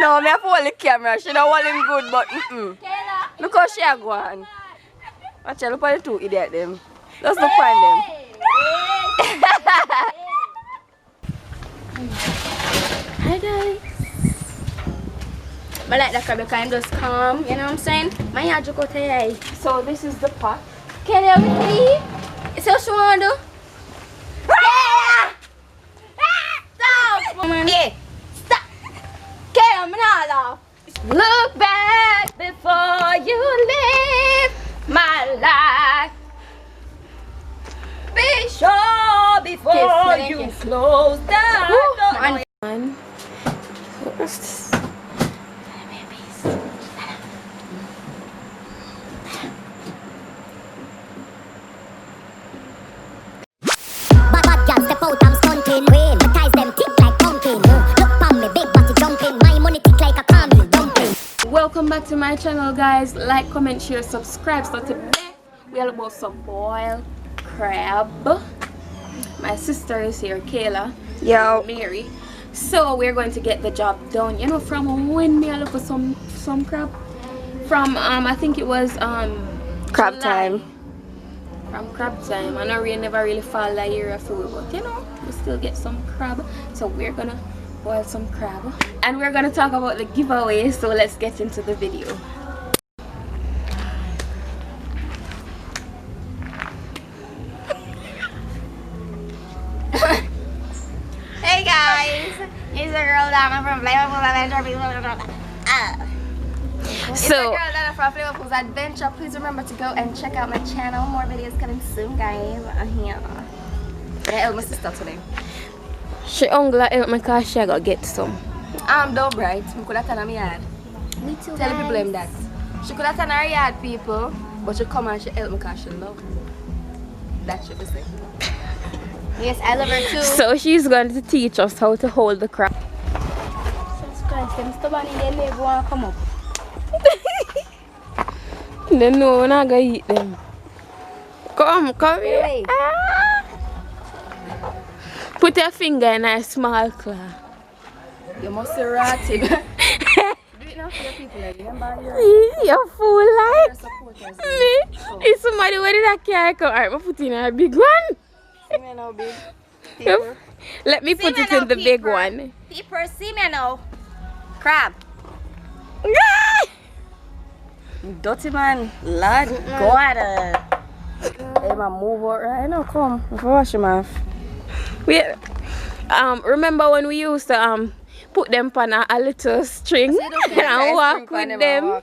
No, me have to hold the camera. She don't hold him good, but look how she a go on. Watch out, look at the two idiot them. Just look find them. Hi guys. I like that because I'm just calm, you know what I'm saying? My yard go today. So this is the pot. Can you see? It's what you want to do? Stop! Hey, Stop! Can I'm not off. Look back before you live my life. Be sure before you close the door. Step out, I'm stunting. My ties them tick like pumpkin. Look pon me, big body jumping. My money tick like a caramel dumpling. Welcome back to my channel, guys. Like, comment, share, subscribe. So today we are about some boiled crab. My sister is here, Kayla. yo. Mary. So we're going to get the job done. You know, from when me I look for some crab. From I think it was Crab July. time. From crab time. I know we never really fall that year of food, but you know, we still get some crab. So we're gonna boil some crab. And we're gonna talk about the giveaway, so let's get into the video. Hey guys, it's a girl Donna from Flavorful Adventure. It's a girl Donna from Flavorful Adventure. Please remember to go and check out my channel. More videos coming soon, guys. Yeah, help my sister today. She only help me cause she gotta get some. Don't bright. We could have done my yard. Me too. Tell the people them that. She could have done her yard, people, but she come and she help me cause she love me. That should be said. Yes, I love her too. So she's going to teach us how to hold the crab. Subscribe to Mr. Bunny, then they go and come up. Then no, we're not gonna eat them. Come here. Wait. Ah. Put your finger in a small claw. You must be rotted. Do it now for your people, like, remember You're fool your like supporters. me. If somebody where did that carry come? Alright, I put in a big one. See me now, big. Yep. Let me put me it now, in the big peeper. one. People, see me now. Crab. Dirty man. Lord God. Hey, man, move out right now. Come. Wash him off. We remember when we used to put them on a little string and walk with them.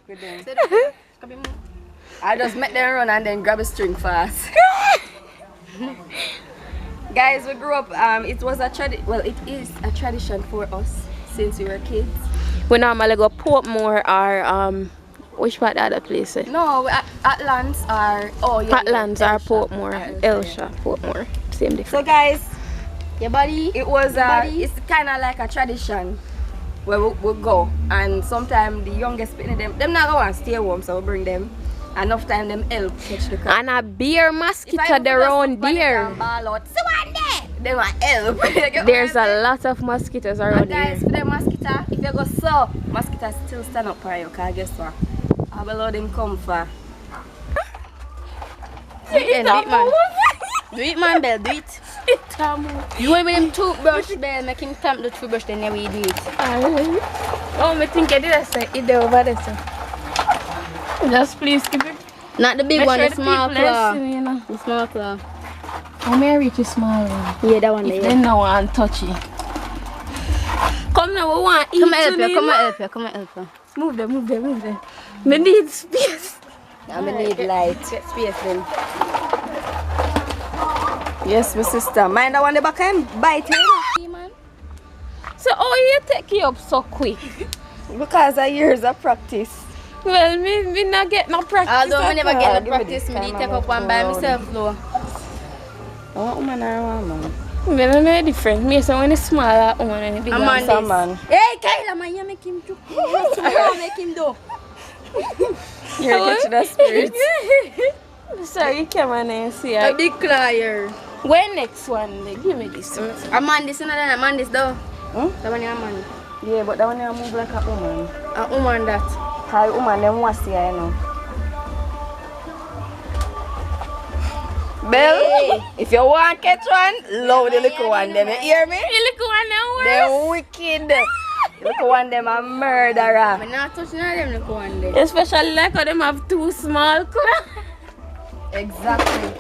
I just make them run and then grab a string fast. Guys, we grew up. It was a well, it is a tradition for us since we were kids. We normally go Portmore or which part the other place? No, Atlantis are Patlands or Elsha. Portmore, Elsha, Portmore, same difference. So guys, Your body. it was Buddy. it's kind of like a tradition where we go, and sometimes the youngest people them not go and stay home, so we bring them. Enough time them help catch the crab. And a beer mosquito there around there. They want help. There's a lot of mosquitoes around And guys, here. for the mosquito, if you go so, mosquitoes still stand up for you, because guess what? I will let them come for. Do it, man. Do it, man, Bell, do it. You want with them toothbrush, Bell, make him stamp the toothbrush, then yeah, we do it. Oh, I think I did I say it there over there. So. Just please keep it. Not the big Make one, sure the small people claw. listen, you know. The small claw. How may I reach the small one? Yeah, that one If there. they no want touch it. Come now, we want eat. Come and help you, you, come know. and help you, come and help you. Move them, move them, move them. We need space. I'm gonna need light. Get space then. Yes, my sister. Mind the one the back and bite me. So how you take you up so quick? Because of years of practice. Well, me not get no practice. Although I never get Give no me practice, this me time, take I'm up one by going. myself though. I want woman or one man. Me don't know the difference. Me so when it's small one and the big A one. man Some this. man. Hey, Kayla, man, you make him do. You make him do. You're catching the spirit. Sorry, come on and see. A big clier. When next one? They give me this one. A man this, another a man this though. Huh? That one is a man. Yeah, but that one you move like a woman. A woman that. How woman them want to see her, you know. Bell, if you want to catch one, love the little one. Them, you hear me? You look one now. They're wicked. The little one, them a murderer. I'm not touching all them little one there. Especially like how them have two small claws. Exactly.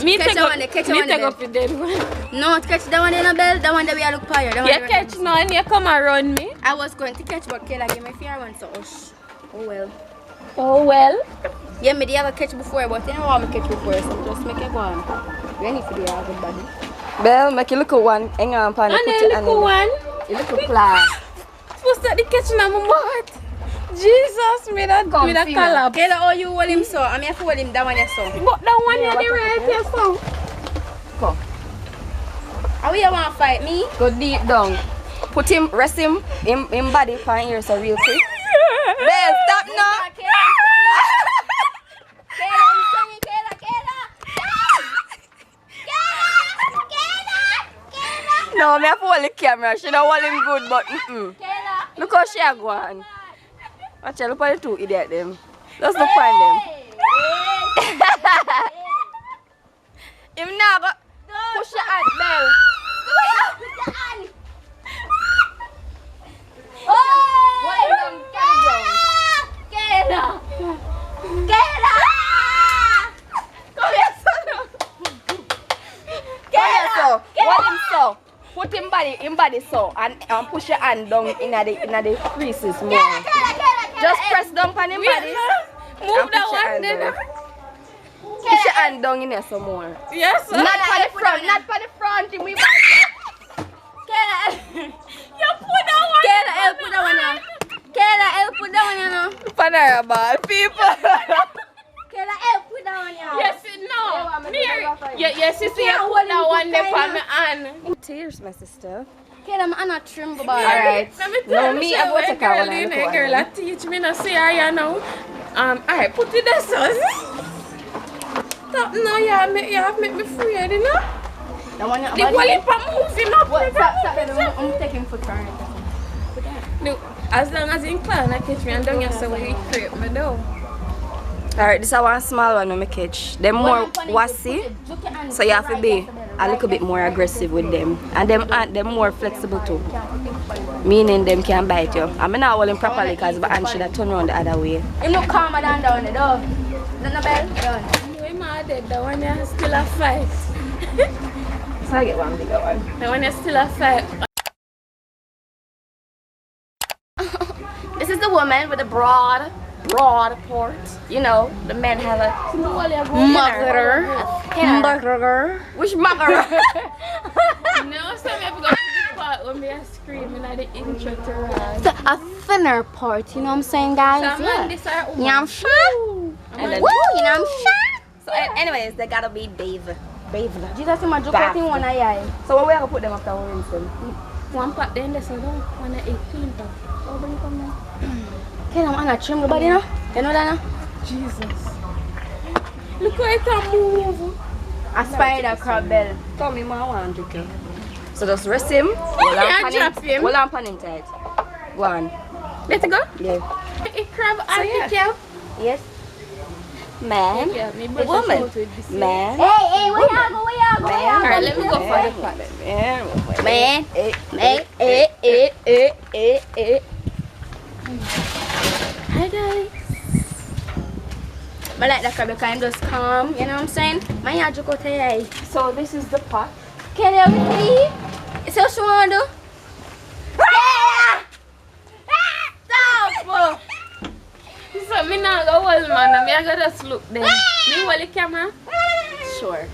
Me catch take that up, one there, catch that me one take there. up the dead one. No, catch that one in a bell. That one that we are look fire. That one You that we catch now and you come around me. I was going to catch, but Kayla gave me fear one, so oh well. Oh well. Yeah, me did have a catch before, but you know what I catch before, so just make it go on. You need to do a good body. Bell, make a little one. Hang on, pan. And then little one. A little class. Supposed to be catching on my mouth. Jesus, me that collapse. Kayla, how you hold him so? I'm here to hold him that one you so. But that one you the right here so. Come. How you want to fight me? Go deep down. Put him, rest him, in body pan here so real quick. Bell, stop now. No, me have to hold the camera. She don't hold him good, but Look how she a go on. Watch out, look at the two idiot them. Let's look find them. Him now go push your hand, Bell. Hold him so. Put him body so and push your hand down in the creases more. Just press down on him body. Move that one then. Push your hand down in there some more. Yes. Not for the front, not for the front. We You put that one. Kayla, help put that one now. Kayla, help put that one now. Panorama, people. Kayla, help put that one now. Yes, no. Yes, you see, I put that one there for me hand. Tears, my sister. Kayla, I'm not trim, but Alright. Let me No, tell me, you, I go to girl, Carolina, you know, go on. girl, that teach me to see her, you know. Alright, put it there, so. Stop now, you have make me free, you know. that one The whole heap of moving up. Stop, I'm taking foot for it. Look, as long as you can, I catch me and down here, so we create me though. Alright, this is one small one I catch. Them more wassy, so you have to be a little bit more aggressive with them. And them more flexible too. Meaning them can bite you. I'm not holding properly because my hand should have turned around the other way. You look calmer than down the door. Then the bell done. Anyway, my dead, the one is still a fight. So I get one bigger one. The one is still a fight. This is the woman with the broad port. You know, the men have a mugger. Which mugger? No, so we have to go to the part when we are screaming at the intro to Raz. A thinner part, you know what I'm saying, guys? So man, this are You know what I'm saying? And then, Woo, you know what I'm saying? so anyways, they gotta be bathed. Jesus, my joke I think one eye. So where we gonna put them after we rinse them? one part then there's another one at 18 part. Oh, bring it come now. Okay, I'm gonna trim the body now. You know that now? Jesus. Look how it can move. A spider crab bell. Come in, I want to drink. So just rest him. can't drop him. Hold on pan him tight. Go on. Let it go. Yeah. It crab and yeah. pick you up. Yes. Man. Yeah, me brush Woman. the shoulder with this. Man. Hey, where y'all go? Alright, let me go for the part. Man. Hi guys. I like that crab because I'm just calm, you know what I'm saying? My yard joke out here. So this is the pot. Can you see? It's what you want to do? Stop! So me now go hold man, I go just look there. Me hold the camera. Sure.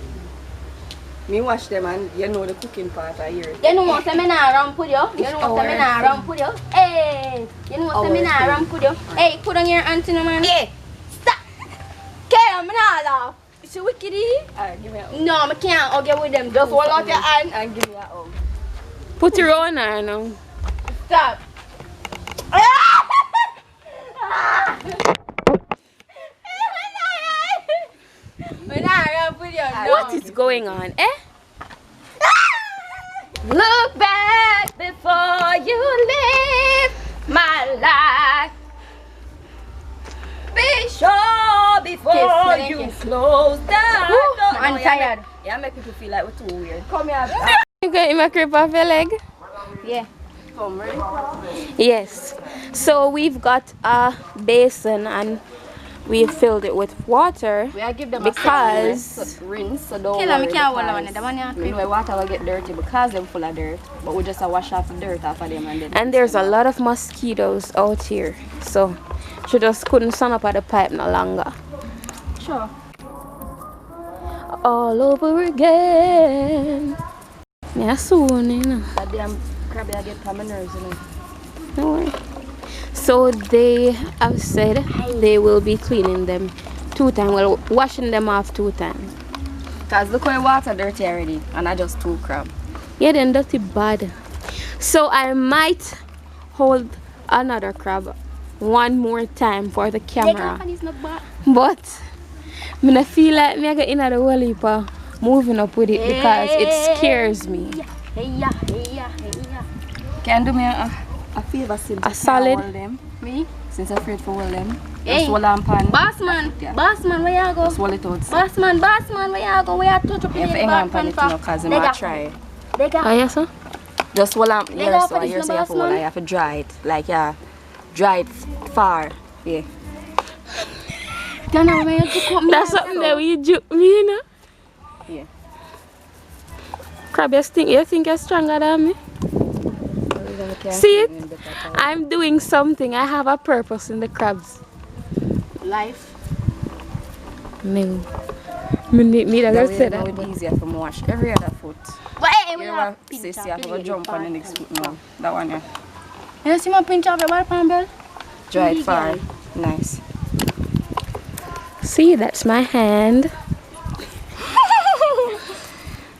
Me watch them and you know the cooking part I hear it. You know what I'm saying? I put you. You know what I'm put you. Hey, you know what I'm put you. Hey, put on your auntie, man. Yeah. Stop. Okay, I'm not laugh. It's a wicked. Alright, give me a hug. No, I can't argue with them. Just hold out your hand and give me a hug. Put your own on now. Stop. What is going on, eh? Look back before life. Be sure before you close the door. I'm tired. Yeah, make people feel like we're too weird. Come here. You got my grip off your leg? Yeah. Come, right? Yes. So we've got a basin and we filled it with water We are give them because a rinse, so don't Kill worry. them, can't hold because on. The one you we know water will get dirty because they're full of dirt. But we just wash off the dirt off of them and then. there's a lot of mosquitoes out here. So she just couldn't stand up at the pipe no longer. Sure. All over again. Yeah, soon, you know. That damn crab I get on my nerves, you know. No worry. So they have said they will be cleaning them 2 times. Well, washing them off 2 times. Because look how water dirty already. And I just 2 crab. Yeah, then dirty bad. So I might hold another crab 1 more time for the camera. But I don't feel like I get in the whole heap of moving up with it because it scares me. Can you do me a favor, since A solid. hold them? Me? Since I'm afraid to hold them. Hey. Just hold on pan. Boss man, Yeah. boss man, where you go? Just hold it out. Boss man, where you go? Where you touch up You have in to the hang on back pan it, you know, because I'm going to try. They got Oh, yes, sir? Just hold on. got Here, so for this here, so no you have to boss, hold. man? You have to dry it. Like, yeah. Dry it far. Yeah. Don't know where you cut me. That's something that we juke me, you know? Yeah. Crab, you think you're stronger than me? See it? I'm doing something. I have a purpose in the crabs. Life. No. Me need to That go way, say now that. it's easier for me wash every other foot. But hey, we You have know, sis, you have to go jump on the next foot now. That one, yeah. You see my pinch off your ball, Pambell? Dry it far. Nice. See, that's my hand.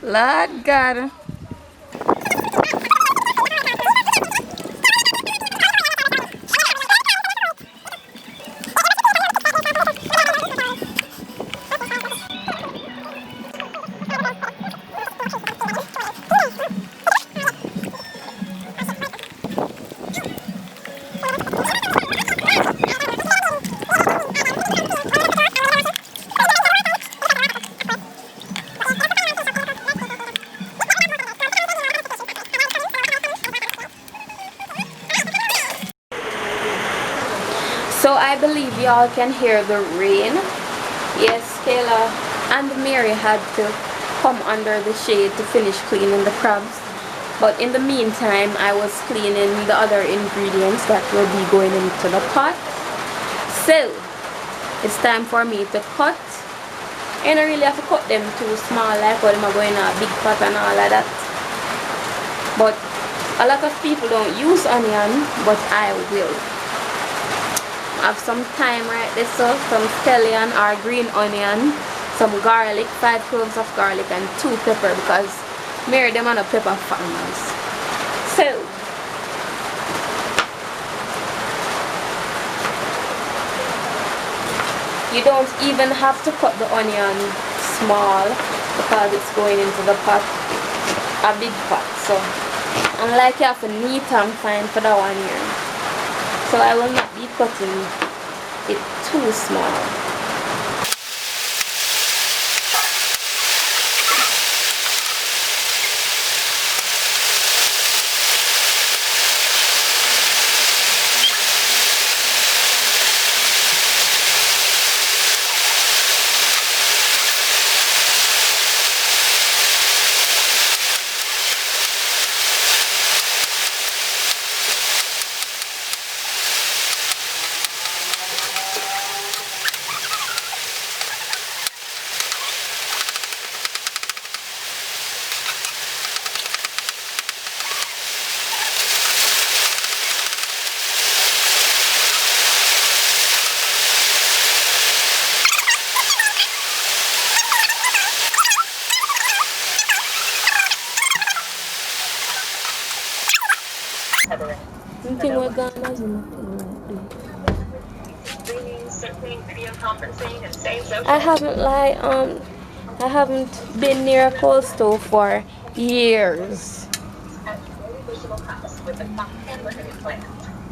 Lord God. So I believe y'all can hear the rain. Yes, Kayla and Mary had to come under the shade to finish cleaning the crabs. But in the meantime, I was cleaning the other ingredients that will be going into the pot. So, it's time for me to cut. And I really have to cut them too small, like when I'm going in a big pot and all of that. But a lot of people don't use onion, but I will. I have some thyme right there, so some scallion or green onion, some garlic, 5 cloves of garlic and 2 pepper because Mary them are not pepper farmers. So you don't even have to cut the onion small because it's going into the pot, a big pot. So unlike you have to neat and fine for that one here. So I will not be cutting it too small. I haven't been near a cold stove for years.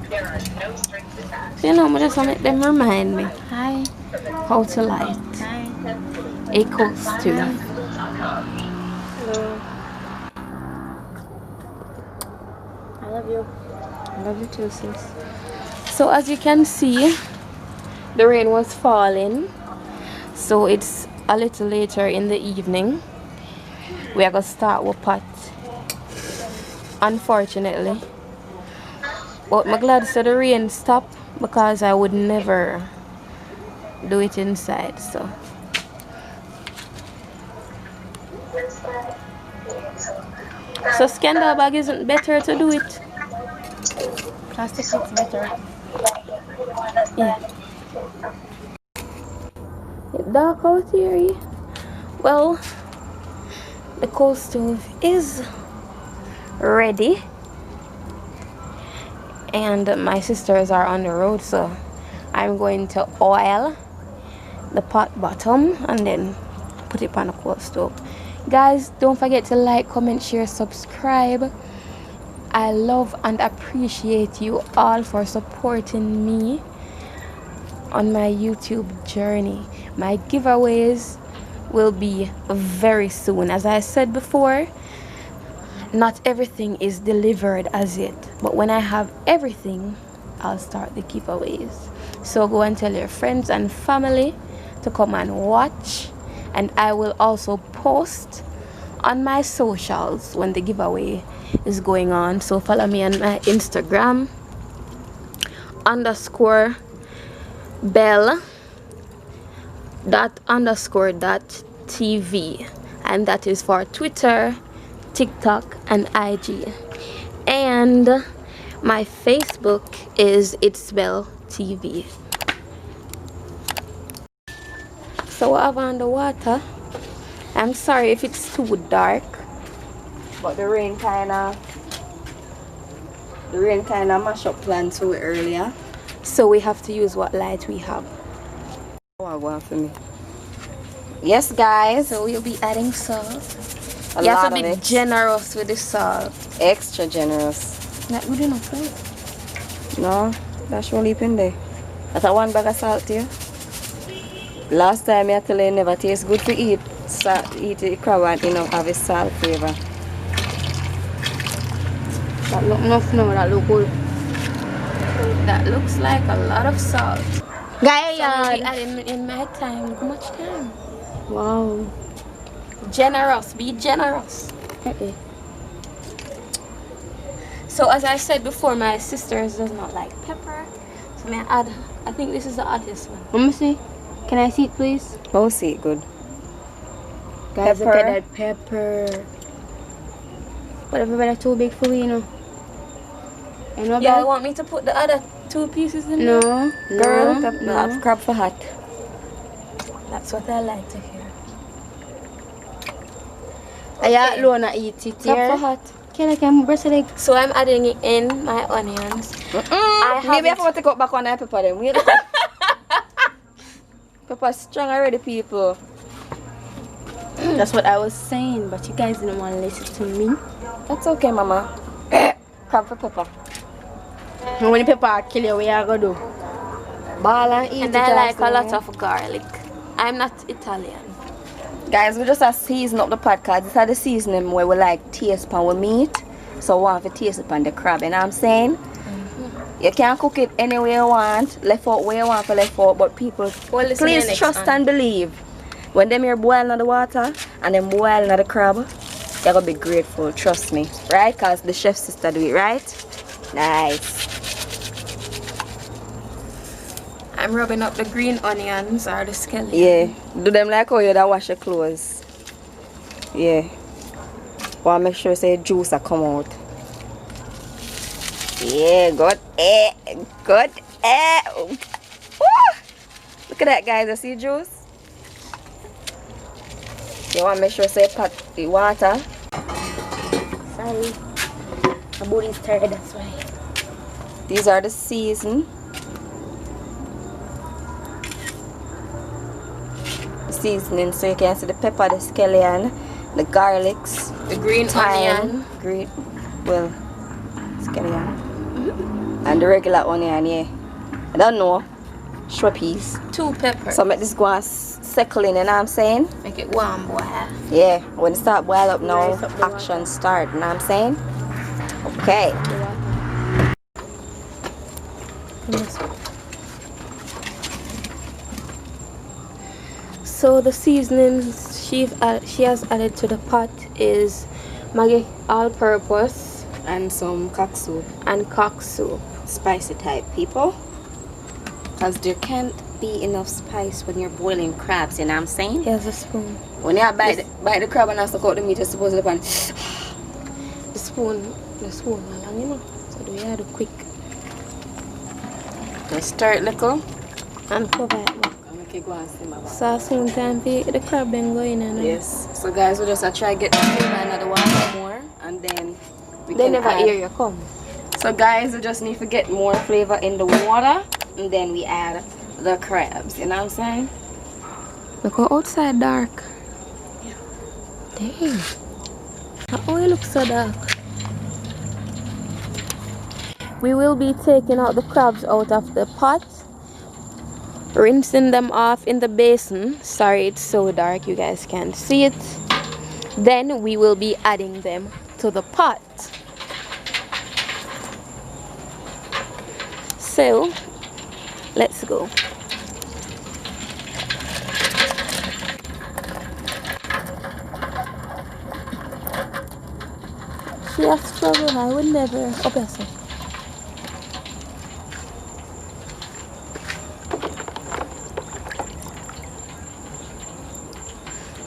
So, you know, I just want to make them remind me Hi. how to light Hi. a coaster. I love you. I love you too, sis. So as you can see, the rain was falling. So it's a little later in the evening. We are gonna start our pot. Unfortunately. But I'm glad so the rain stopped because I would never do it inside. So scandal bag isn't better to do it. Plastic is better. Yeah. It's dark out here. Eh? Well, the coal stove is ready. And my sisters are on the road, so I'm going to oil the pot bottom and then put it on the coal stove. Guys, don't forget to like, comment, share, subscribe. I love and appreciate you all for supporting me on my YouTube journey. My giveaways will be very soon. As I said before, not everything is delivered as yet, but when I have everything, I'll start the giveaways. So go and tell your friends and family to come and watch, and I will also post on my socials when the giveaway is going on. So follow me on my Instagram _bell._.tv, and that is for Twitter, TikTok and IG. And my Facebook is It's Bell TV. So I have on the water. I'm sorry if it's too dark, But the rain kinda mash up plan too earlier. so we have to use what light we have. Oh, I want for me. Yes, guys. So we'll be adding salt. A You have lot to of be it. generous with the salt. Extra generous. Not good enough, right? No, that's what leap in there. That's a 1 bag of salt here. Last time I tell you never tastes good to eat. Eat the crab and you know have a salt flavor. That look enough now, that look good. That looks like a lot of salt. Guys, So we'll be adding in my time. How much time? wow. Generous, be generous. So as I said before, my sisters does not like pepper. So may I add, I think this is the hottest one. Let me see. Can I see it, please? Oh, see it good. Guys, look Pepper. at that pepper. But everybody too big for me, you know. You know Yeah, you about? want me to put the other 2 pieces in No, there? Girl, no, have crab for hot. That's what I like to hear. I alone eat it Crab for here. hot. Can I come breast leg? So I'm adding it in my onions. I Maybe I haven't- have to take out back on that pepper then. Wait. Pepper strong already, people. That's what I was saying, but you guys didn't want to listen to me. That's okay, mama. Crab for pepper. And when the pepper kill you, what you gonna do? Ball and eat And it. I like a Jasmine. lot of garlic. I'm not Italian. Guys, we just have season up the pot because this is the seasoning where we like taste pan with meat. So we want to taste it on the crab, you know what I'm saying? You can cook it any way you want, left out where you want to left out, but people, Well, listen to the please next trust one. and believe. When them here boiling in the water and them boiling in the crab, you're going to be grateful, trust me. Right? Because the chef's sister do it, right? Nice. I'm rubbing up the green onions or the scallion. Yeah. Do them like how you da wash your clothes. Yeah. Want to make sure say juice a come out. Yeah, good. Good. Woo! Look at that, guys. You see juice? You want to make sure say pot the water. Sorry. My booty's tired, that's why. These are the season. Seasoning, so you can see the pepper, the scallion, the garlics, The green thyme, onion. green, well, scallion, and the regular onion, yeah. I don't know. Shrimp peas. 2 peppers. So make this go and settle in, you know what I'm saying? Make it warm, boy. Yeah, when it start boil up now, Rise up the action start, you know what I'm saying? Okay. So the seasonings she has added to the pot is Maggi all-purpose And some cock soup. and cock soup. Spicy type, people. Because there can't be enough spice when you're boiling crabs, you know what I'm saying? Here's a spoon. When you bite the crab and I suck out the meat, it's supposed to be The spoon along, you know. So do we have to quick just stir it little. and cover it. Look. And make it go and simmer back. So soon time for the crab then go in and Yes. So guys, we just try to get the flavor another water more, and then we they can never add. hear you come. So guys, we just need to get more flavor in the water, and then we add the crabs. You know what I'm saying? Look how outside dark. Dang. How it looks so dark. We will be taking out the crabs out of the pot, rinsing them off in the basin. Sorry, it's so dark you guys can't see it. Then we will be adding them to the pot. So, let's go. She has struggled. I would never. Oh, bless her.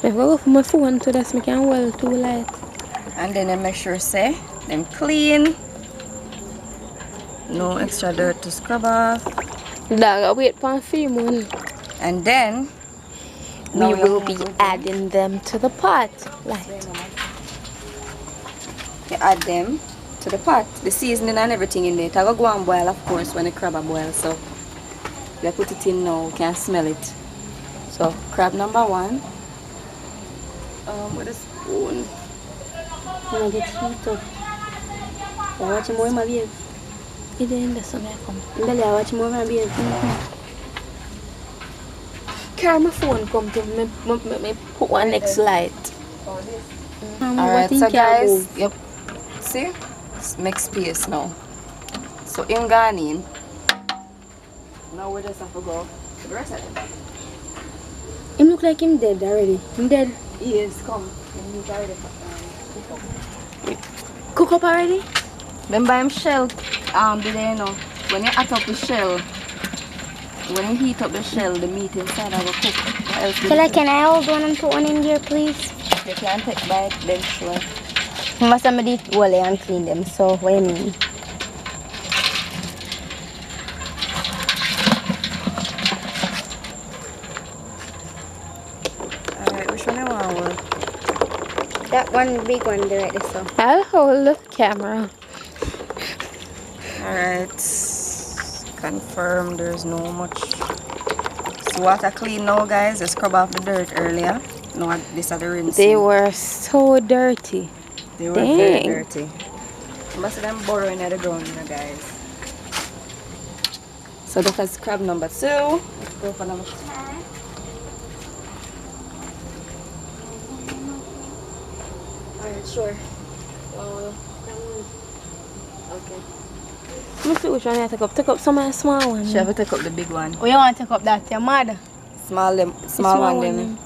I'm going to go for my phone so that I can well too light. And then I make sure say them clean. No extra dirt to scrub off. Dog, I wait for a few more. And then We will be adding them to the pot. Light. you add them to the pot. The seasoning and everything in there. It will go and boil, of course, when the crab are boil. So you put it in now, you can smell it. So crab number 1. With a spoon. When I get heat up. I watch more of my baby. It ain't the sun I come. Belly, I watch more of my baby. Carry my phone come to me put one next light. Alright, so guys, yep. See? Make space now. So in gone in. Now we just have to go to the rest of them. Him look like him dead already. Him dead. Yes, come. He's already Cook up already? remember him shell did you know when you hot up the shell, when you heat up the shell, the meat inside will cook. What else Killer, can I hold one and put one in here, please? you can take bite then sure. Must somebody wall and clean them, so what do you mean? Alright, which one you want to hold? That one big one there right there, so. I'll hold the camera. Alright, confirm there's no much. So water clean now guys, just scrub off the dirt earlier. No, this are the rinsing. They were so dirty. They were very Dang. dirty. Most of them burrowing at the ground, you know, guys. So that was crab number 2. Let's go for number 3. Alright, sure. Okay. Let me see which one I take up. Take up some of the small one. Should have to take up the big one. Oh, you want to take up that, your mother? Small small one, one,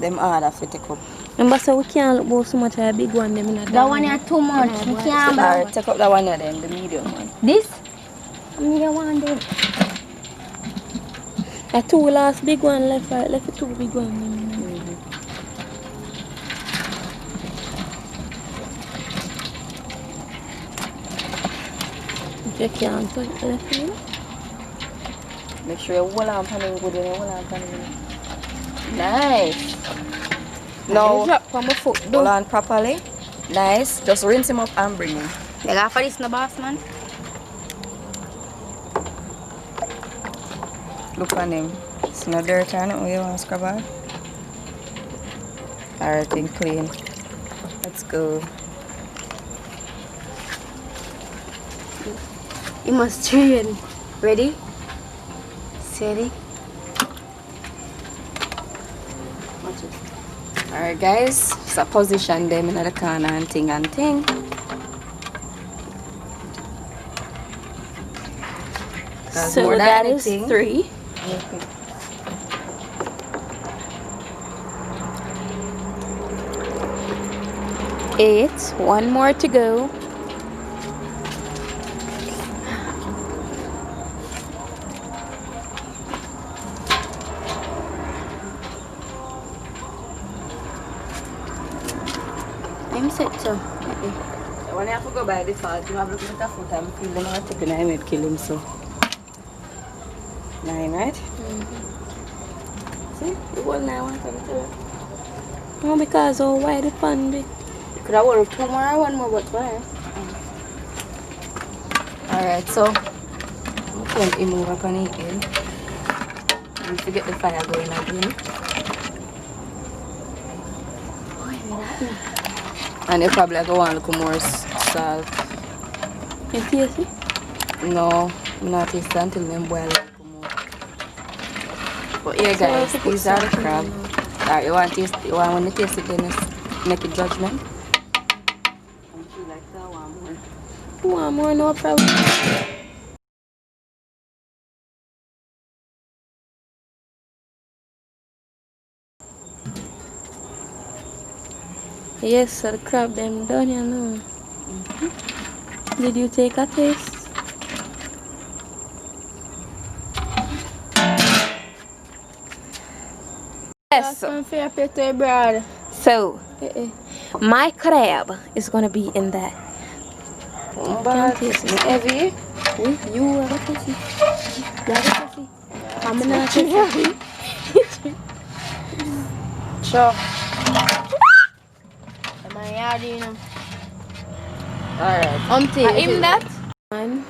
them harder to take up. Remember, so we can't look about so much of a big one. Them in That one is too much. We can't. Alright, take up that one then, the medium one. This? I mean, you want it. A 2 last big one left, right? Left a 2 big one. If you can't put it left in. Make sure you hold on pan good and hold on pan. Nice. Now Drop on my foot. hold on properly. Nice. Just rinse him up and bring him. You got for this, no boss, man? Look on him. It's no dirt on it. What you want to scrub out? Everything clean. Let's go. You must train. Ready? Steady. Watch it. Alright guys, so position them in the corner and thing and thing. So more than that is anything. 3. Okay. 8. 1 more to go. I'm set so. When you have to go by default, you have to look at the foot and feel them are taking him and kill him so. 9, right? See? You hold 9 one time too. No, because oh why the fun be? You could have hold 2 more or 1 more but why? Alright, so I'm going to move up on the end. And forget the fire going again. And you probably go on look more salt. You taste it? No, I'm not taste until them boil a little more. But yeah guys, these are the crab. Alright, you want taste, you want when you taste it then make a judgment. And feel like that one more. One more, no problem. Yes, so the crab them done, you know. Did you take a taste? Yes. So, my crab is gonna be in that. But heavy. You are a pussy. You are a pussy. I'm not a pussy. Sure. Alright. Aim that. 1.